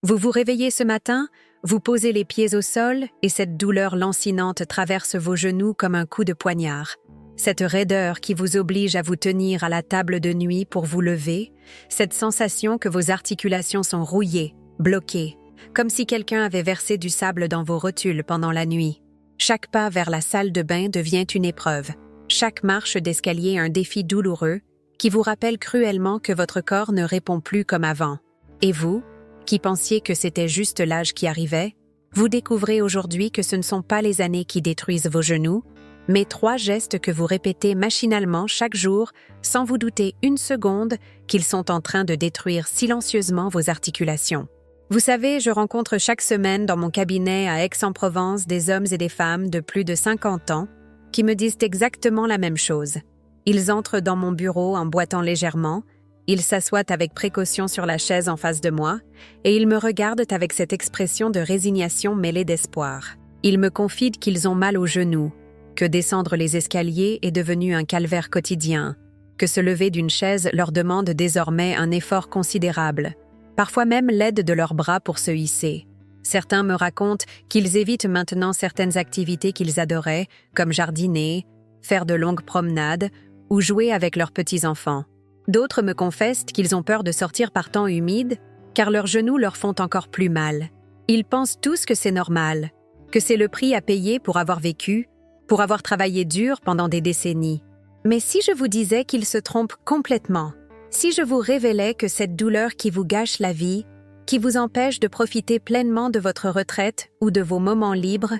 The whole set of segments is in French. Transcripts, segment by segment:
Vous vous réveillez ce matin, vous posez les pieds au sol et cette douleur lancinante traverse vos genoux comme un coup de poignard. Cette raideur qui vous oblige à vous tenir à la table de nuit pour vous lever, cette sensation que vos articulations sont rouillées, bloquées, comme si quelqu'un avait versé du sable dans vos rotules pendant la nuit. Chaque pas vers la salle de bain devient une épreuve. Chaque marche d'escalier un défi douloureux qui vous rappelle cruellement que votre corps ne répond plus comme avant. Et vous, qui pensiez que c'était juste l'âge qui arrivait, vous découvrez aujourd'hui que ce ne sont pas les années qui détruisent vos genoux, mais 3 gestes que vous répétez machinalement chaque jour sans vous douter une seconde qu'ils sont en train de détruire silencieusement vos articulations. Vous savez, je rencontre chaque semaine dans mon cabinet à Aix-en-Provence des hommes et des femmes de plus de 50 ans qui me disent exactement la même chose. Ils entrent dans mon bureau en boitant légèrement, ils s'assoient avec précaution sur la chaise en face de moi et ils me regardent avec cette expression de résignation mêlée d'espoir. Ils me confient qu'ils ont mal aux genoux, que descendre les escaliers est devenu un calvaire quotidien, que se lever d'une chaise leur demande désormais un effort considérable, parfois même l'aide de leurs bras pour se hisser. Certains me racontent qu'ils évitent maintenant certaines activités qu'ils adoraient, comme jardiner, faire de longues promenades ou jouer avec leurs petits-enfants. D'autres me confessent qu'ils ont peur de sortir par temps humide, car leurs genoux leur font encore plus mal. Ils pensent tous que c'est normal, que c'est le prix à payer pour avoir vécu, pour avoir travaillé dur pendant des décennies. Mais si je vous disais qu'ils se trompent complètement, si je vous révélais que cette douleur qui vous gâche la vie, qui vous empêche de profiter pleinement de votre retraite ou de vos moments libres,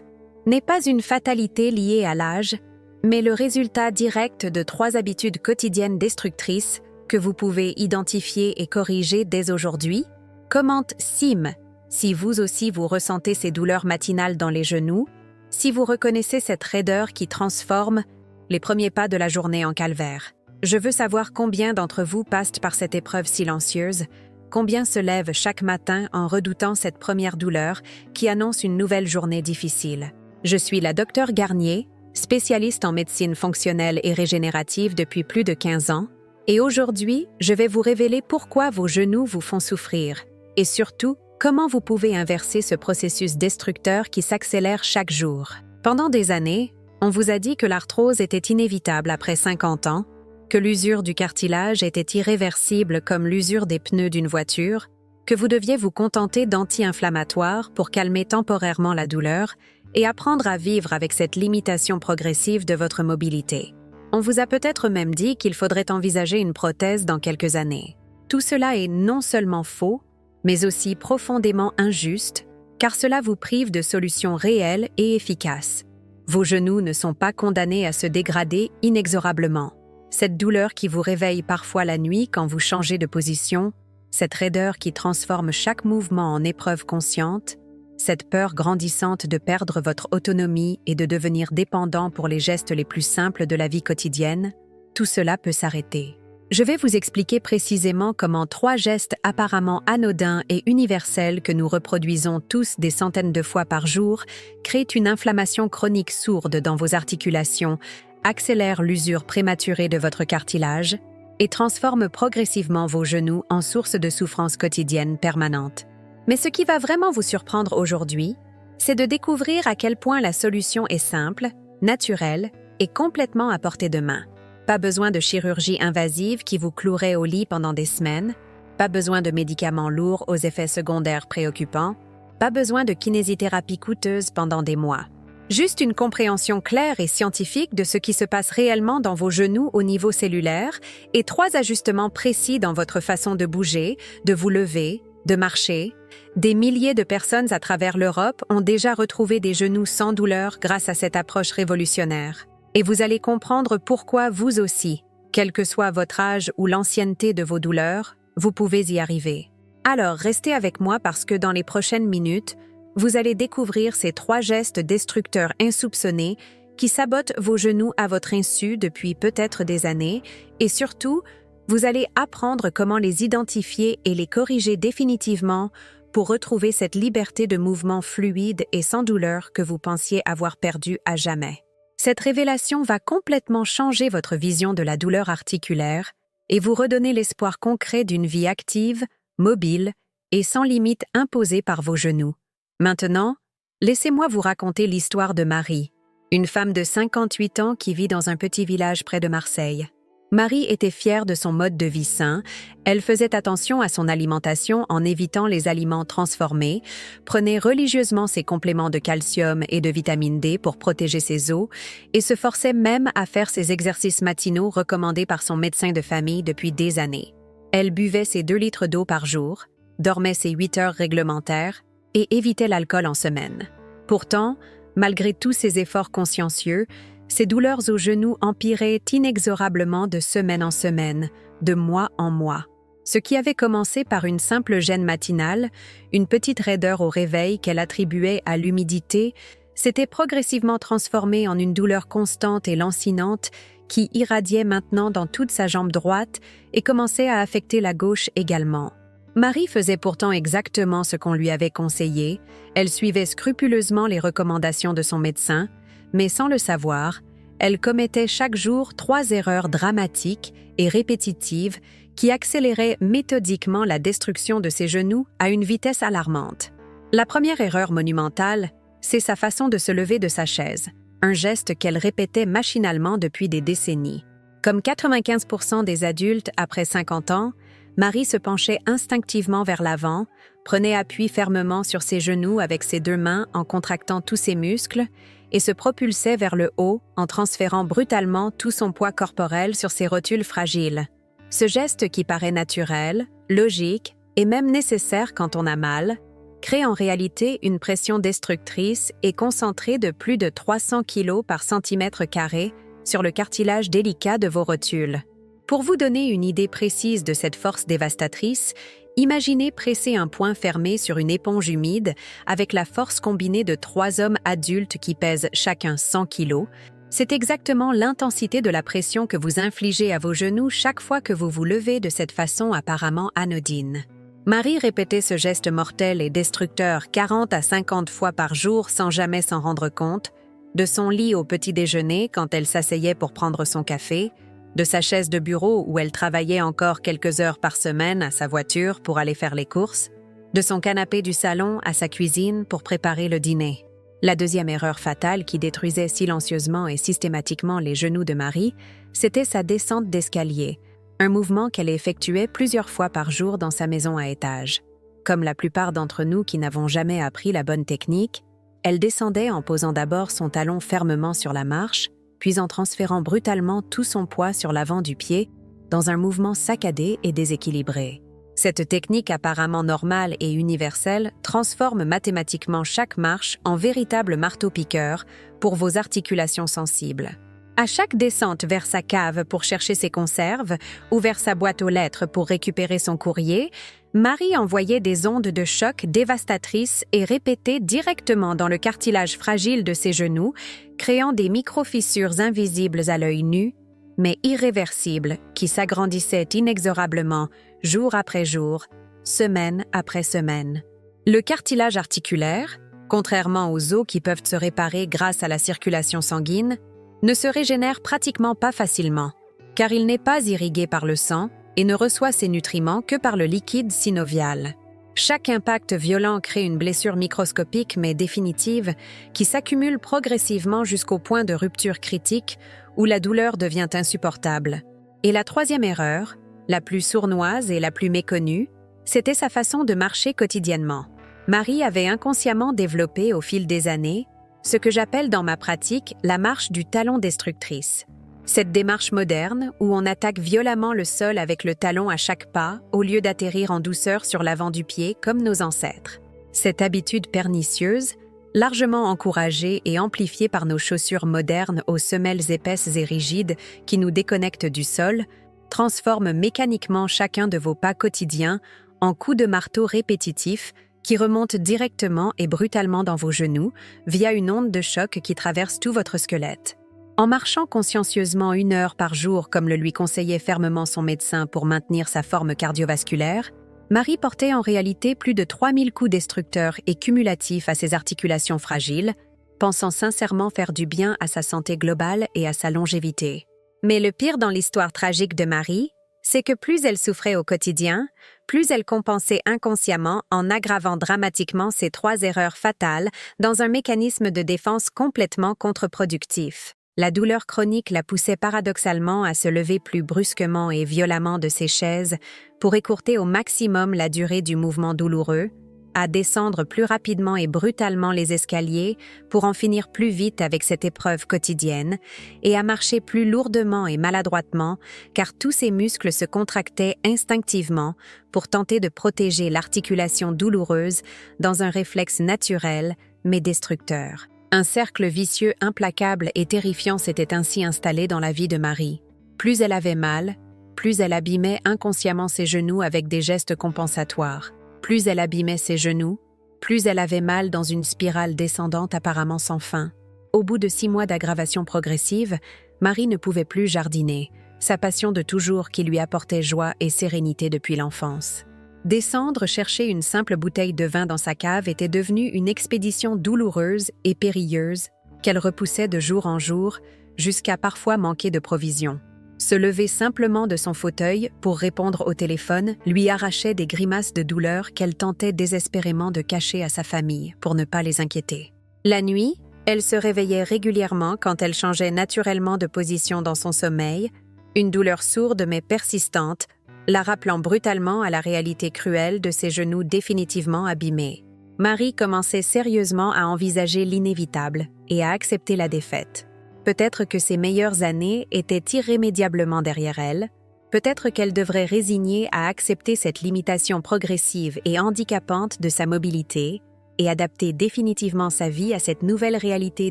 n'est pas une fatalité liée à l'âge, mais le résultat direct de 3 habitudes quotidiennes destructrices que vous pouvez identifier et corriger dès aujourd'hui, commente Sim si vous aussi vous ressentez ces douleurs matinales dans les genoux, si vous reconnaissez cette raideur qui transforme les premiers pas de la journée en calvaire. Je veux savoir combien d'entre vous passent par cette épreuve silencieuse, combien se lèvent chaque matin en redoutant cette première douleur qui annonce une nouvelle journée difficile. Je suis la Dr Garnier, spécialiste en médecine fonctionnelle et régénérative depuis plus de 15 ans, et aujourd'hui, je vais vous révéler pourquoi vos genoux vous font souffrir, et surtout, comment vous pouvez inverser ce processus destructeur qui s'accélère chaque jour. Pendant des années, on vous a dit que l'arthrose était inévitable après 50 ans, que l'usure du cartilage était irréversible comme l'usure des pneus d'une voiture, que vous deviez vous contenter d'anti-inflammatoires pour calmer temporairement la douleur et apprendre à vivre avec cette limitation progressive de votre mobilité. On vous a peut-être même dit qu'il faudrait envisager une prothèse dans quelques années. Tout cela est non seulement faux, mais aussi profondément injuste, car cela vous prive de solutions réelles et efficaces. Vos genoux ne sont pas condamnés à se dégrader inexorablement. Cette douleur qui vous réveille parfois la nuit quand vous changez de position, cette raideur qui transforme chaque mouvement en épreuve consciente, cette peur grandissante de perdre votre autonomie et de devenir dépendant pour les gestes les plus simples de la vie quotidienne, tout cela peut s'arrêter. Je vais vous expliquer précisément comment 3 gestes apparemment anodins et universels que nous reproduisons tous des centaines de fois par jour créent une inflammation chronique sourde dans vos articulations, accélèrent l'usure prématurée de votre cartilage et transforment progressivement vos genoux en source de souffrance quotidienne permanente. Mais ce qui va vraiment vous surprendre aujourd'hui, c'est de découvrir à quel point la solution est simple, naturelle et complètement à portée de main. Pas besoin de chirurgie invasive qui vous clouerait au lit pendant des semaines, pas besoin de médicaments lourds aux effets secondaires préoccupants, pas besoin de kinésithérapie coûteuse pendant des mois. Juste une compréhension claire et scientifique de ce qui se passe réellement dans vos genoux au niveau cellulaire et 3 ajustements précis dans votre façon de bouger, de vous lever, de marcher. Des milliers de personnes à travers l'Europe ont déjà retrouvé des genoux sans douleur grâce à cette approche révolutionnaire. Et vous allez comprendre pourquoi vous aussi, quel que soit votre âge ou l'ancienneté de vos douleurs, vous pouvez y arriver. Alors restez avec moi parce que dans les prochaines minutes, vous allez découvrir ces 3 gestes destructeurs insoupçonnés qui sabotent vos genoux à votre insu depuis peut-être des années et surtout, vous allez apprendre comment les identifier et les corriger définitivement pour retrouver cette liberté de mouvement fluide et sans douleur que vous pensiez avoir perdue à jamais. Cette révélation va complètement changer votre vision de la douleur articulaire et vous redonner l'espoir concret d'une vie active, mobile et sans limite imposée par vos genoux. Maintenant, laissez-moi vous raconter l'histoire de Marie, une femme de 58 ans qui vit dans un petit village près de Marseille. Marie était fière de son mode de vie sain, elle faisait attention à son alimentation en évitant les aliments transformés, prenait religieusement ses compléments de calcium et de vitamine D pour protéger ses os et se forçait même à faire ses exercices matinaux recommandés par son médecin de famille depuis des années. Elle buvait ses 2 litres d'eau par jour, dormait ses 8 heures réglementaires et évitait l'alcool en semaine. Pourtant, malgré tous ses efforts consciencieux, ses douleurs aux genoux empiraient inexorablement de semaine en semaine, de mois en mois. Ce qui avait commencé par une simple gêne matinale, une petite raideur au réveil qu'elle attribuait à l'humidité, s'était progressivement transformé en une douleur constante et lancinante qui irradiait maintenant dans toute sa jambe droite et commençait à affecter la gauche également. Marie faisait pourtant exactement ce qu'on lui avait conseillé, elle suivait scrupuleusement les recommandations de son médecin, mais sans le savoir, elle commettait chaque jour 3 erreurs dramatiques et répétitives qui accéléraient méthodiquement la destruction de ses genoux à une vitesse alarmante. La première erreur monumentale, c'est sa façon de se lever de sa chaise, un geste qu'elle répétait machinalement depuis des décennies. Comme 95% des adultes après 50 ans, Marie se penchait instinctivement vers l'avant, prenait appui fermement sur ses genoux avec ses 2 mains en contractant tous ses muscles et se propulsait vers le haut en transférant brutalement tout son poids corporel sur ses rotules fragiles. Ce geste qui paraît naturel, logique et même nécessaire quand on a mal, crée en réalité une pression destructrice et concentrée de plus de 300 kg par centimètre carré sur le cartilage délicat de vos rotules. Pour vous donner une idée précise de cette force dévastatrice, imaginez presser un poing fermé sur une éponge humide avec la force combinée de 3 hommes adultes qui pèsent chacun 100 kg. C'est exactement l'intensité de la pression que vous infligez à vos genoux chaque fois que vous vous levez de cette façon apparemment anodine. Marie répétait ce geste mortel et destructeur 40 à 50 fois par jour sans jamais s'en rendre compte, de son lit au petit déjeuner quand elle s'asseyait pour prendre son café, de sa chaise de bureau où elle travaillait encore quelques heures par semaine à sa voiture pour aller faire les courses, de son canapé du salon à sa cuisine pour préparer le dîner. La deuxième erreur fatale qui détruisait silencieusement et systématiquement les genoux de Marie, c'était sa descente d'escalier, un mouvement qu'elle effectuait plusieurs fois par jour dans sa maison à étages. Comme la plupart d'entre nous qui n'avons jamais appris la bonne technique, elle descendait en posant d'abord son talon fermement sur la marche, puis en transférant brutalement tout son poids sur l'avant du pied, dans un mouvement saccadé et déséquilibré. Cette technique apparemment normale et universelle transforme mathématiquement chaque marche en véritable marteau-piqueur pour vos articulations sensibles. À chaque descente vers sa cave pour chercher ses conserves ou vers sa boîte aux lettres pour récupérer son courrier, Marie envoyait des ondes de choc dévastatrices et répétées directement dans le cartilage fragile de ses genoux, créant des micro-fissures invisibles à l'œil nu, mais irréversibles, qui s'agrandissaient inexorablement, jour après jour, semaine après semaine. Le cartilage articulaire, contrairement aux os qui peuvent se réparer grâce à la circulation sanguine, ne se régénère pratiquement pas facilement, car il n'est pas irrigué par le sang et ne reçoit ses nutriments que par le liquide synovial. Chaque impact violent crée une blessure microscopique mais définitive qui s'accumule progressivement jusqu'au point de rupture critique où la douleur devient insupportable. Et la troisième erreur, la plus sournoise et la plus méconnue, c'était sa façon de marcher quotidiennement. Marie avait inconsciemment développé au fil des années ce que j'appelle dans ma pratique la marche du talon destructrice. Cette démarche moderne, où on attaque violemment le sol avec le talon à chaque pas, au lieu d'atterrir en douceur sur l'avant du pied comme nos ancêtres. Cette habitude pernicieuse, largement encouragée et amplifiée par nos chaussures modernes aux semelles épaisses et rigides qui nous déconnectent du sol, transforme mécaniquement chacun de vos pas quotidiens en coups de marteau répétitifs qui remontent directement et brutalement dans vos genoux via une onde de choc qui traverse tout votre squelette. En marchant consciencieusement 1 heure par jour comme le lui conseillait fermement son médecin pour maintenir sa forme cardiovasculaire, Marie portait en réalité plus de 3000 coups destructeurs et cumulatifs à ses articulations fragiles, pensant sincèrement faire du bien à sa santé globale et à sa longévité. Mais le pire dans l'histoire tragique de Marie, c'est que plus elle souffrait au quotidien, plus elle compensait inconsciemment en aggravant dramatiquement ces 3 erreurs fatales dans un mécanisme de défense complètement contre-productif. La douleur chronique la poussait paradoxalement à se lever plus brusquement et violemment de ses chaises pour écourter au maximum la durée du mouvement douloureux, à descendre plus rapidement et brutalement les escaliers pour en finir plus vite avec cette épreuve quotidienne, et à marcher plus lourdement et maladroitement car tous ses muscles se contractaient instinctivement pour tenter de protéger l'articulation douloureuse dans un réflexe naturel mais destructeur. Un cercle vicieux implacable et terrifiant s'était ainsi installé dans la vie de Marie. Plus elle avait mal, plus elle abîmait inconsciemment ses genoux avec des gestes compensatoires. Plus elle abîmait ses genoux, plus elle avait mal dans une spirale descendante apparemment sans fin. Au bout de 6 mois d'aggravation progressive, Marie ne pouvait plus jardiner, sa passion de toujours qui lui apportait joie et sérénité depuis l'enfance. Descendre chercher une simple bouteille de vin dans sa cave était devenue une expédition douloureuse et périlleuse qu'elle repoussait de jour en jour jusqu'à parfois manquer de provisions. Se lever simplement de son fauteuil pour répondre au téléphone lui arrachait des grimaces de douleur qu'elle tentait désespérément de cacher à sa famille pour ne pas les inquiéter. La nuit, elle se réveillait régulièrement quand elle changeait naturellement de position dans son sommeil, une douleur sourde mais persistante, la rappelant brutalement à la réalité cruelle de ses genoux définitivement abîmés. Marie commençait sérieusement à envisager l'inévitable et à accepter la défaite. Peut-être que ses meilleures années étaient irrémédiablement derrière elle, peut-être qu'elle devrait résigner à accepter cette limitation progressive et handicapante de sa mobilité et adapter définitivement sa vie à cette nouvelle réalité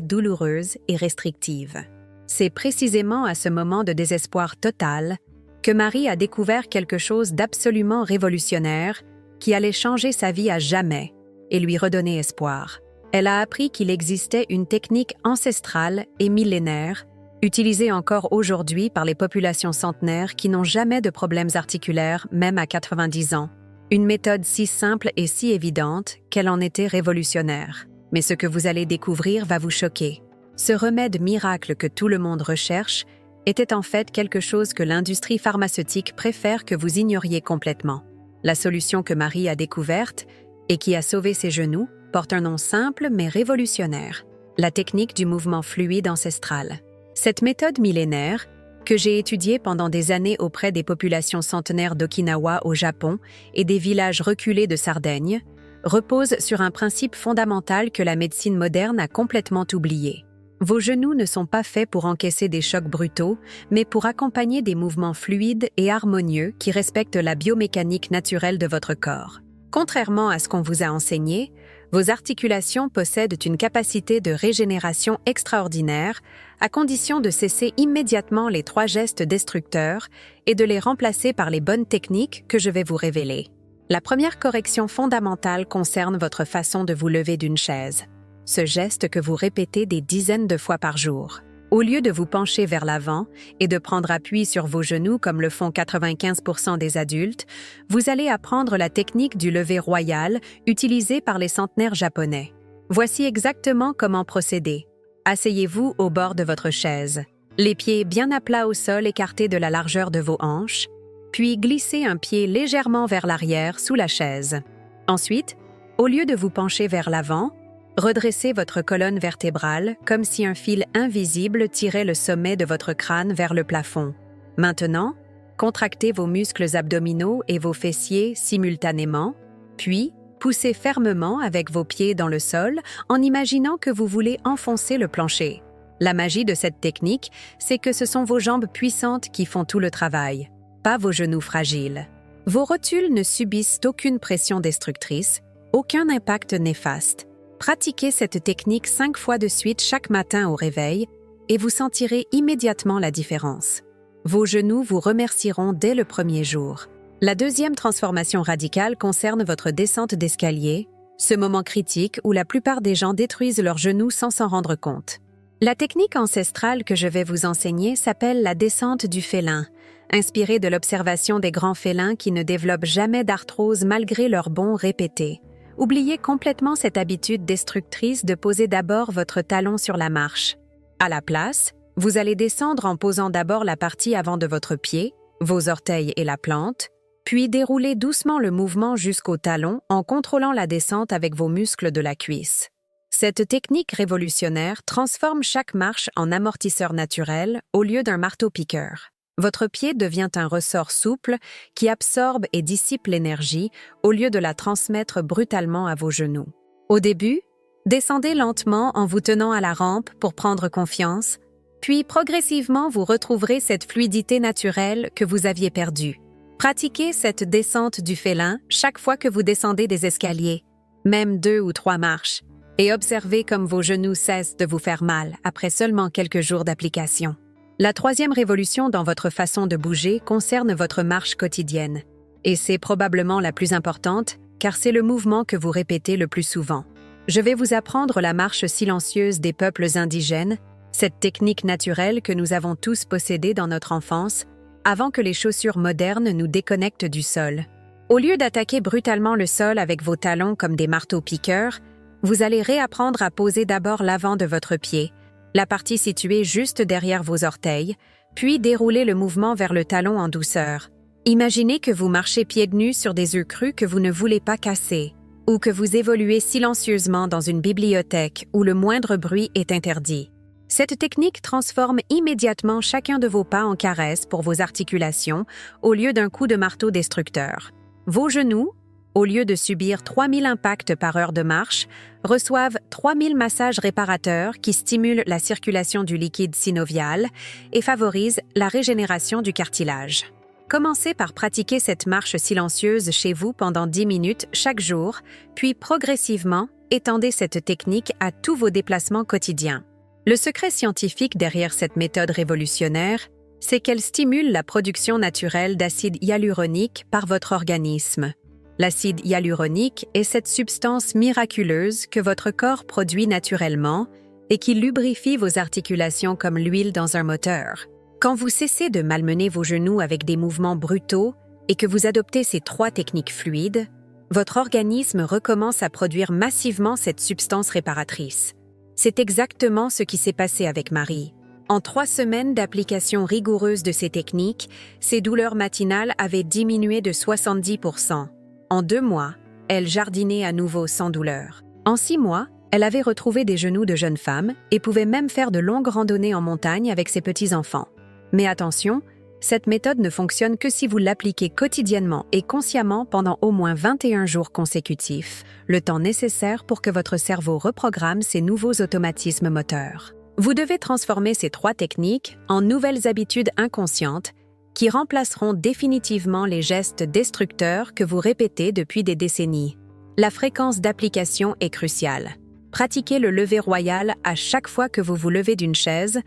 douloureuse et restrictive. C'est précisément à ce moment de désespoir total que Marie a découvert quelque chose d'absolument révolutionnaire qui allait changer sa vie à jamais et lui redonner espoir. Elle a appris qu'il existait une technique ancestrale et millénaire, utilisée encore aujourd'hui par les populations centenaires qui n'ont jamais de problèmes articulaires, même à 90 ans. Une méthode si simple et si évidente qu'elle en était révolutionnaire. Mais ce que vous allez découvrir va vous choquer. Ce remède miracle que tout le monde recherche était en fait quelque chose que l'industrie pharmaceutique préfère que vous ignoriez complètement. La solution que Marie a découverte et qui a sauvé ses genoux porte un nom simple mais révolutionnaire, la technique du mouvement fluide ancestral. Cette méthode millénaire, que j'ai étudiée pendant des années auprès des populations centenaires d'Okinawa au Japon et des villages reculés de Sardaigne, repose sur un principe fondamental que la médecine moderne a complètement oublié. Vos genoux ne sont pas faits pour encaisser des chocs brutaux, mais pour accompagner des mouvements fluides et harmonieux qui respectent la biomécanique naturelle de votre corps. Contrairement à ce qu'on vous a enseigné, vos articulations possèdent une capacité de régénération extraordinaire, à condition de cesser immédiatement les 3 gestes destructeurs et de les remplacer par les bonnes techniques que je vais vous révéler. La première correction fondamentale concerne votre façon de vous lever d'une chaise. Ce geste que vous répétez des dizaines de fois par jour. Au lieu de vous pencher vers l'avant et de prendre appui sur vos genoux comme le font 95% des adultes, vous allez apprendre la technique du lever royal utilisée par les centenaires japonais. Voici exactement comment procéder. Asseyez-vous au bord de votre chaise, les pieds bien à plat au sol écartés de la largeur de vos hanches, puis glissez un pied légèrement vers l'arrière sous la chaise. Ensuite, au lieu de vous pencher vers l'avant, redressez votre colonne vertébrale comme si un fil invisible tirait le sommet de votre crâne vers le plafond. Maintenant, contractez vos muscles abdominaux et vos fessiers simultanément, puis poussez fermement avec vos pieds dans le sol en imaginant que vous voulez enfoncer le plancher. La magie de cette technique, c'est que ce sont vos jambes puissantes qui font tout le travail, pas vos genoux fragiles. Vos rotules ne subissent aucune pression destructrice, aucun impact néfaste. Pratiquez cette technique 5 fois de suite chaque matin au réveil et vous sentirez immédiatement la différence. Vos genoux vous remercieront dès le premier jour. La deuxième transformation radicale concerne votre descente d'escalier, ce moment critique où la plupart des gens détruisent leurs genoux sans s'en rendre compte. La technique ancestrale que je vais vous enseigner s'appelle la descente du félin, inspirée de l'observation des grands félins qui ne développent jamais d'arthrose malgré leurs bonds répétés. Oubliez complètement cette habitude destructrice de poser d'abord votre talon sur la marche. À la place, vous allez descendre en posant d'abord la partie avant de votre pied, vos orteils et la plante, Puis déroulez doucement le mouvement jusqu'au talon en contrôlant la descente avec vos muscles de la cuisse. Cette technique révolutionnaire transforme chaque marche en amortisseur naturel au lieu d'un marteau-piqueur. Votre pied devient un ressort souple qui absorbe et dissipe l'énergie au lieu de la transmettre brutalement à vos genoux. Au début, descendez lentement en vous tenant à la rampe pour prendre confiance, puis progressivement vous retrouverez cette fluidité naturelle que vous aviez perdue. Pratiquez cette descente du félin chaque fois que vous descendez des escaliers, même 2 ou 3 marches, et observez comme vos genoux cessent de vous faire mal après seulement quelques jours d'application. La troisième révolution dans votre façon de bouger concerne votre marche quotidienne, et c'est probablement la plus importante car c'est le mouvement que vous répétez le plus souvent. Je vais vous apprendre la marche silencieuse des peuples indigènes, cette technique naturelle que nous avons tous possédée dans notre enfance, avant que les chaussures modernes nous déconnectent du sol. Au lieu d'attaquer brutalement le sol avec vos talons comme des marteaux-piqueurs, vous allez réapprendre à poser d'abord l'avant de votre pied, la partie située juste derrière vos orteils, puis dérouler le mouvement vers le talon en douceur. Imaginez que vous marchez pieds nus sur des œufs crus que vous ne voulez pas casser, ou que vous évoluez silencieusement dans une bibliothèque où le moindre bruit est interdit. Cette technique transforme immédiatement chacun de vos pas en caresses pour vos articulations au lieu d'un coup de marteau destructeur. Vos genoux, au lieu de subir 3000 impacts par heure de marche, reçoivent 3000 massages réparateurs qui stimulent la circulation du liquide synovial et favorisent la régénération du cartilage. Commencez par pratiquer cette marche silencieuse chez vous pendant 10 minutes chaque jour, puis progressivement, étendez cette technique à tous vos déplacements quotidiens. Le secret scientifique derrière cette méthode révolutionnaire, c'est qu'elle stimule la production naturelle d'acide hyaluronique par votre organisme. L'acide hyaluronique est cette substance miraculeuse que votre corps produit naturellement et qui lubrifie vos articulations comme l'huile dans un moteur. Quand vous cessez de malmener vos genoux avec des mouvements brutaux et que vous adoptez ces 3 techniques fluides, votre organisme recommence à produire massivement cette substance réparatrice. C'est exactement ce qui s'est passé avec Marie. En 3 semaines d'application rigoureuse de ces techniques, ses douleurs matinales avaient diminué de 70%. En 2 mois, elle jardinait à nouveau sans douleur. En 6 mois, elle avait retrouvé des genoux de jeune femme et pouvait même faire de longues randonnées en montagne avec ses petits-enfants. Mais attention, cette méthode ne fonctionne que si vous l'appliquez quotidiennement et consciemment pendant au moins 21 jours consécutifs, le temps nécessaire pour que votre cerveau reprogramme ses nouveaux automatismes moteurs. Vous devez transformer ces 3 techniques en nouvelles habitudes inconscientes qui remplaceront définitivement les gestes destructeurs que vous répétez depuis des décennies. La fréquence d'application est cruciale. Pratiquez le lever royal à chaque fois que vous vous levez d'une chaise,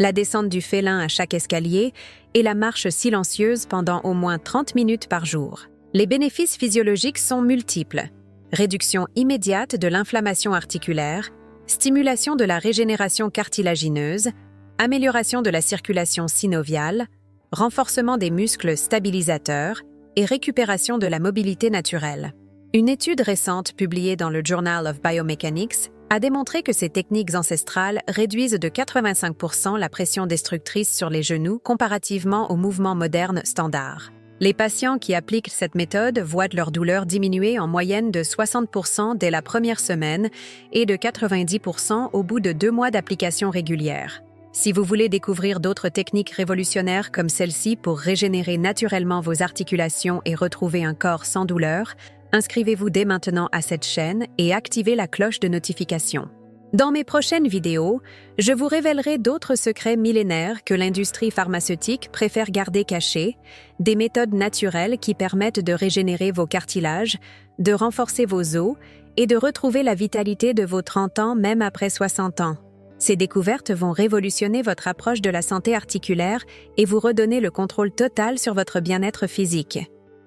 la descente du félin à chaque escalier et la marche silencieuse pendant au moins 30 minutes par jour. Les bénéfices physiologiques sont multiples. Réduction immédiate de l'inflammation articulaire, stimulation de la régénération cartilagineuse, amélioration de la circulation synoviale, renforcement des muscles stabilisateurs et récupération de la mobilité naturelle. Une étude récente publiée dans le Journal of Biomechanics a démontré que ces techniques ancestrales réduisent de 85% la pression destructrice sur les genoux comparativement aux mouvements modernes standards. Les patients qui appliquent cette méthode voient leur douleur diminuer en moyenne de 60% dès la première semaine et de 90% au bout de 2 mois d'application régulière. Si vous voulez découvrir d'autres techniques révolutionnaires comme celle-ci pour régénérer naturellement vos articulations et retrouver un corps sans douleur, inscrivez-vous dès maintenant à cette chaîne et activez la cloche de notification. Dans mes prochaines vidéos, je vous révélerai d'autres secrets millénaires que l'industrie pharmaceutique préfère garder cachés, des méthodes naturelles qui permettent de régénérer vos cartilages, de renforcer vos os et de retrouver la vitalité de vos 30 ans même après 60 ans. Ces découvertes vont révolutionner votre approche de la santé articulaire et vous redonner le contrôle total sur votre bien-être physique.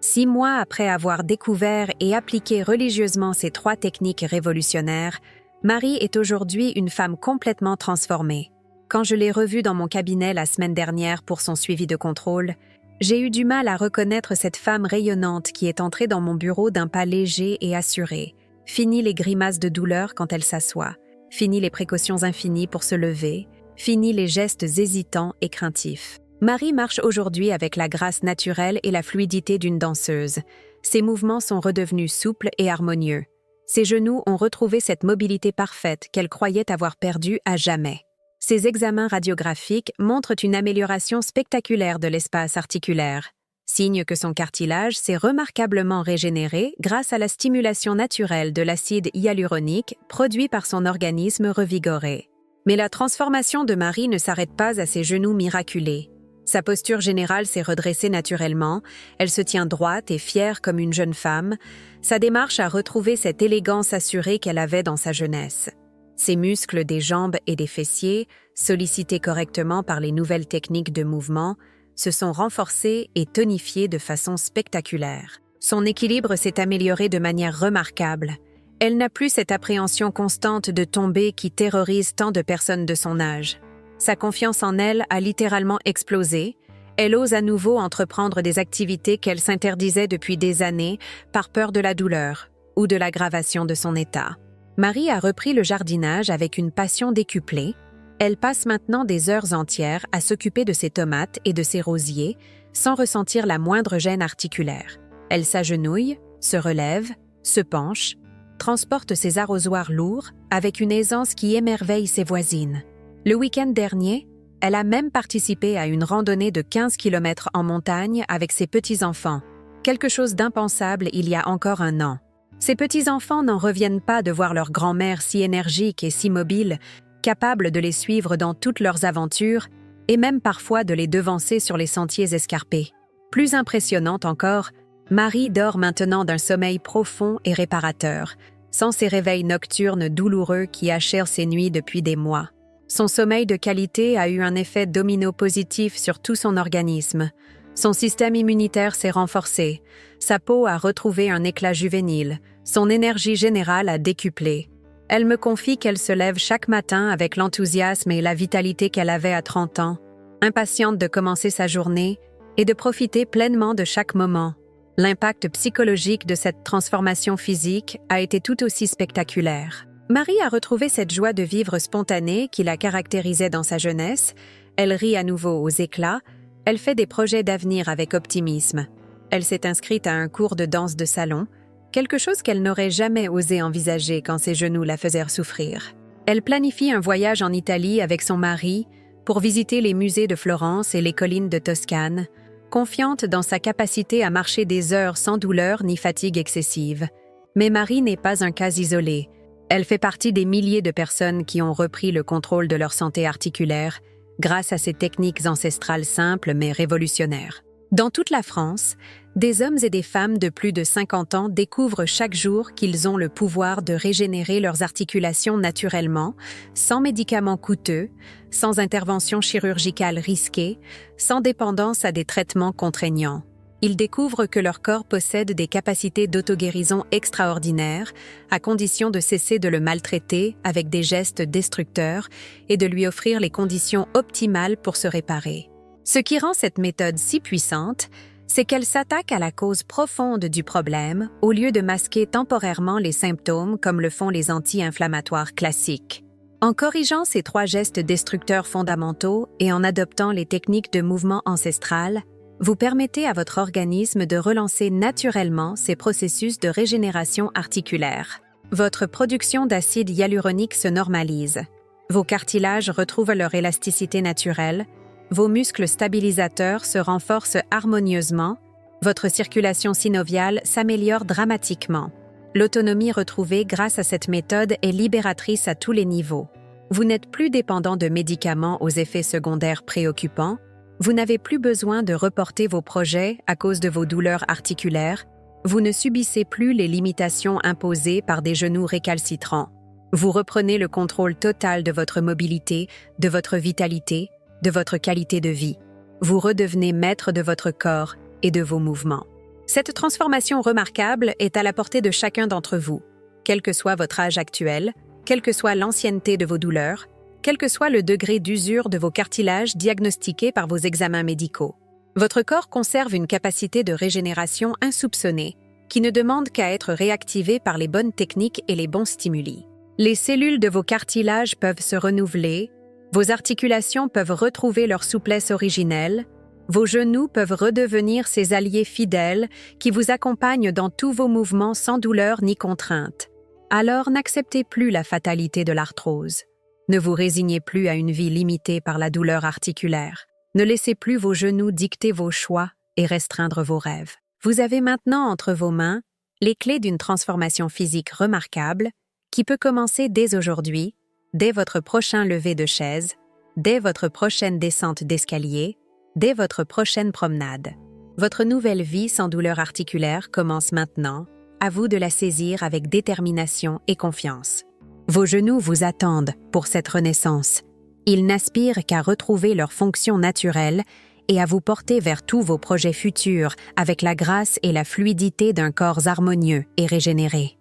6 mois après avoir découvert et appliqué religieusement ces 3 techniques révolutionnaires, Marie est aujourd'hui une femme complètement transformée. Quand je l'ai revue dans mon cabinet la semaine dernière pour son suivi de contrôle, j'ai eu du mal à reconnaître cette femme rayonnante qui est entrée dans mon bureau d'un pas léger et assuré. Fini les grimaces de douleur quand elle s'assoit. Fini les précautions infinies pour se lever. Fini les gestes hésitants et craintifs. Marie marche aujourd'hui avec la grâce naturelle et la fluidité d'une danseuse. Ses mouvements sont redevenus souples et harmonieux. Ses genoux ont retrouvé cette mobilité parfaite qu'elle croyait avoir perdue à jamais. Ses examens radiographiques montrent une amélioration spectaculaire de l'espace articulaire, signe que son cartilage s'est remarquablement régénéré grâce à la stimulation naturelle de l'acide hyaluronique produit par son organisme revigoré. Mais la transformation de Marie ne s'arrête pas à ses genoux miraculés. Sa posture générale s'est redressée naturellement, elle se tient droite et fière comme une jeune femme. Sa démarche a retrouvé cette élégance assurée qu'elle avait dans sa jeunesse. Ses muscles des jambes et des fessiers, sollicités correctement par les nouvelles techniques de mouvement, se sont renforcés et tonifiés de façon spectaculaire. Son équilibre s'est amélioré de manière remarquable. Elle n'a plus cette appréhension constante de tomber qui terrorise tant de personnes de son âge. Sa confiance en elle a littéralement explosé. Elle ose à nouveau entreprendre des activités qu'elle s'interdisait depuis des années par peur de la douleur ou de l'aggravation de son état. Marie a repris le jardinage avec une passion décuplée. Elle passe maintenant des heures entières à s'occuper de ses tomates et de ses rosiers sans ressentir la moindre gêne articulaire. Elle s'agenouille, se relève, se penche, transporte ses arrosoirs lourds avec une aisance qui émerveille ses voisines. Le week-end dernier, elle a même participé à une randonnée de 15 km en montagne avec ses petits-enfants, quelque chose d'impensable il y a encore un an. Ses petits-enfants n'en reviennent pas de voir leur grand-mère si énergique et si mobile, capable de les suivre dans toutes leurs aventures et même parfois de les devancer sur les sentiers escarpés. Plus impressionnante encore, Marie dort maintenant d'un sommeil profond et réparateur, sans ces réveils nocturnes douloureux qui achèrent ses nuits depuis des mois. Son sommeil de qualité a eu un effet domino positif sur tout son organisme. Son système immunitaire s'est renforcé, sa peau a retrouvé un éclat juvénile, son énergie générale a décuplé. Elle me confie qu'elle se lève chaque matin avec l'enthousiasme et la vitalité qu'elle avait à 30 ans, impatiente de commencer sa journée et de profiter pleinement de chaque moment. L'impact psychologique de cette transformation physique a été tout aussi spectaculaire. Marie a retrouvé cette joie de vivre spontanée qui la caractérisait dans sa jeunesse. Elle rit à nouveau aux éclats. Elle fait des projets d'avenir avec optimisme. Elle s'est inscrite à un cours de danse de salon, quelque chose qu'elle n'aurait jamais osé envisager quand ses genoux la faisaient souffrir. Elle planifie un voyage en Italie avec son mari pour visiter les musées de Florence et les collines de Toscane, confiante dans sa capacité à marcher des heures sans douleur ni fatigue excessive. Mais Marie n'est pas un cas isolé. Elle fait partie des milliers de personnes qui ont repris le contrôle de leur santé articulaire grâce à ces techniques ancestrales simples mais révolutionnaires. Dans toute la France, des hommes et des femmes de plus de 50 ans découvrent chaque jour qu'ils ont le pouvoir de régénérer leurs articulations naturellement, sans médicaments coûteux, sans intervention chirurgicale risquée, sans dépendance à des traitements contraignants. Ils découvrent que leur corps possède des capacités d'auto-guérison extraordinaires, à condition de cesser de le maltraiter avec des gestes destructeurs et de lui offrir les conditions optimales pour se réparer. Ce qui rend cette méthode si puissante, c'est qu'elle s'attaque à la cause profonde du problème au lieu de masquer temporairement les symptômes comme le font les anti-inflammatoires classiques. En corrigeant ces 3 gestes destructeurs fondamentaux et en adoptant les techniques de mouvement ancestral, vous permettez à votre organisme de relancer naturellement ses processus de régénération articulaire. Votre production d'acide hyaluronique se normalise. Vos cartilages retrouvent leur élasticité naturelle, vos muscles stabilisateurs se renforcent harmonieusement, votre circulation synoviale s'améliore dramatiquement. L'autonomie retrouvée grâce à cette méthode est libératrice à tous les niveaux. Vous n'êtes plus dépendant de médicaments aux effets secondaires préoccupants, vous n'avez plus besoin de reporter vos projets à cause de vos douleurs articulaires, vous ne subissez plus les limitations imposées par des genoux récalcitrants. Vous reprenez le contrôle total de votre mobilité, de votre vitalité, de votre qualité de vie. Vous redevenez maître de votre corps et de vos mouvements. Cette transformation remarquable est à la portée de chacun d'entre vous, quel que soit votre âge actuel, quelle que soit l'ancienneté de vos douleurs, quel que soit le degré d'usure de vos cartilages diagnostiqués par vos examens médicaux. Votre corps conserve une capacité de régénération insoupçonnée, qui ne demande qu'à être réactivée par les bonnes techniques et les bons stimuli. Les cellules de vos cartilages peuvent se renouveler, Vos articulations peuvent retrouver leur souplesse originelle, vos genoux peuvent redevenir ces alliés fidèles qui vous accompagnent dans tous vos mouvements sans douleur ni contrainte. Alors n'acceptez plus la fatalité de l'arthrose. Ne vous résignez plus à une vie limitée par la douleur articulaire. Ne laissez plus vos genoux dicter vos choix et restreindre vos rêves. Vous avez maintenant entre vos mains les clés d'une transformation physique remarquable qui peut commencer dès aujourd'hui, dès votre prochain lever de chaise, dès votre prochaine descente d'escalier, dès votre prochaine promenade. Votre nouvelle vie sans douleur articulaire commence maintenant. À vous de la saisir avec détermination et confiance. Vos genoux vous attendent pour cette renaissance. Ils n'aspirent qu'à retrouver leur fonction naturelle et à vous porter vers tous vos projets futurs avec la grâce et la fluidité d'un corps harmonieux et régénéré.